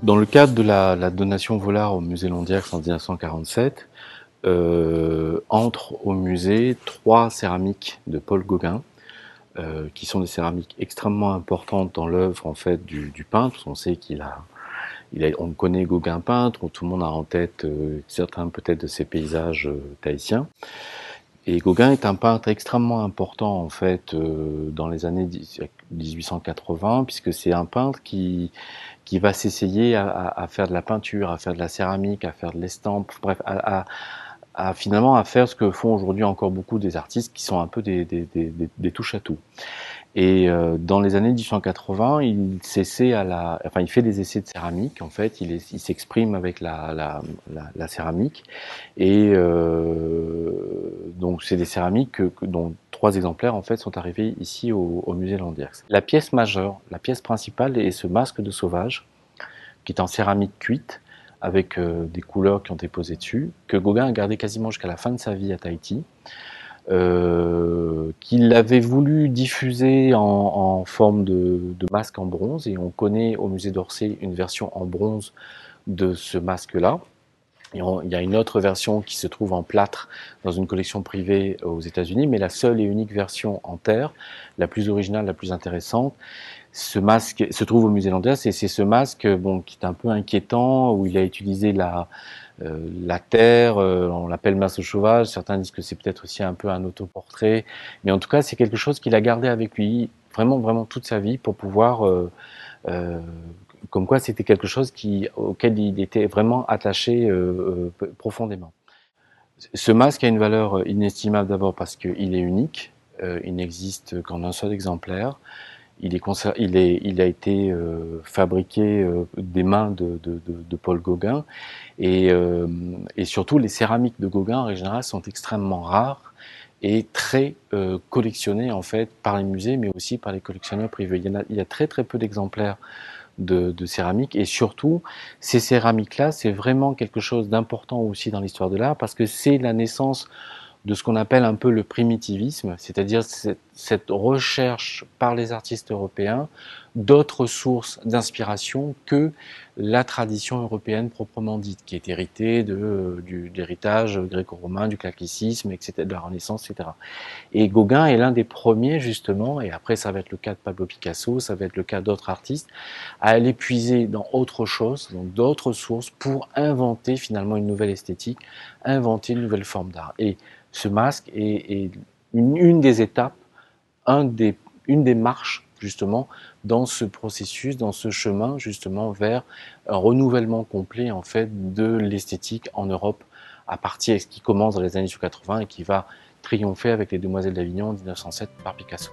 Dans le cadre de la donation Vollard au musée Landiax en 1947, entrent au musée 3 céramiques de Paul Gauguin, qui sont des céramiques extrêmement importantes dans l'œuvre en fait du peintre. Parce qu'on sait on connaît Gauguin peintre, tout le monde a en tête certains peut-être de ses paysages tahitiens. Et Gauguin est un peintre extrêmement important en fait dans les années 1880, puisque c'est un peintre qui va s'essayer à faire de la peinture, à faire de la céramique, à faire de l'estampe, bref, finalement à faire ce que font aujourd'hui encore beaucoup des artistes qui sont un peu des touches à tout. Et dans les années 1880, il fait des essais de céramique. En fait, il s'exprime avec la céramique. Et donc, c'est des céramiques dont 3 exemplaires en fait sont arrivés ici au musée Landiers. La pièce majeure, la pièce principale, est ce masque de sauvage qui est en céramique cuite avec des couleurs qui ont été posées dessus, que Gauguin a gardé quasiment jusqu'à la fin de sa vie à Tahiti. Qu'il avait voulu diffuser en forme de masque en bronze, et on connaît au musée d'Orsay une version en bronze de ce masque-là. Il y a une autre version qui se trouve en plâtre dans une collection privée aux États-Unis, mais la seule et unique version en terre, la plus originale, la plus intéressante, ce masque se trouve au musée Landias, et c'est ce masque qui est un peu inquiétant, où il a utilisé la terre, on l'appelle masque sauvage, certains disent que c'est peut-être aussi un peu un autoportrait, mais en tout cas c'est quelque chose qu'il a gardé avec lui vraiment vraiment toute sa vie pour pouvoir, euh, comme quoi c'était quelque chose auquel il était vraiment attaché profondément. Ce masque a une valeur inestimable d'abord parce qu'il est unique, il n'existe qu'en un seul exemplaire. Il a été fabriqué des mains de Paul Gauguin, et surtout les céramiques de Gauguin en général sont extrêmement rares et très collectionnées en fait par les musées, mais aussi par les collectionneurs privés. Il y a très très peu d'exemplaires de céramique, et surtout ces céramiques-là, c'est vraiment quelque chose d'important aussi dans l'histoire de l'art, parce que c'est la naissance de ce qu'on appelle un peu le primitivisme, c'est-à-dire cette recherche par les artistes européens d'autres sources d'inspiration que la tradition européenne proprement dite, qui est héritée de l'héritage gréco-romain, du classicisme, etc., de la Renaissance, etc. Et Gauguin est l'un des premiers, justement, et après ça va être le cas de Pablo Picasso, ça va être le cas d'autres artistes, à aller puiser dans autre chose, dans d'autres sources, pour inventer finalement une nouvelle esthétique, inventer une nouvelle forme d'art. Et ce masque est une des étapes, un des, une des marches justement dans ce processus, dans ce chemin justement vers un renouvellement complet en fait de l'esthétique en Europe, à partir qui commence dans les années 80 et qui va triompher avec les Demoiselles d'Avignon en 1907 par Picasso.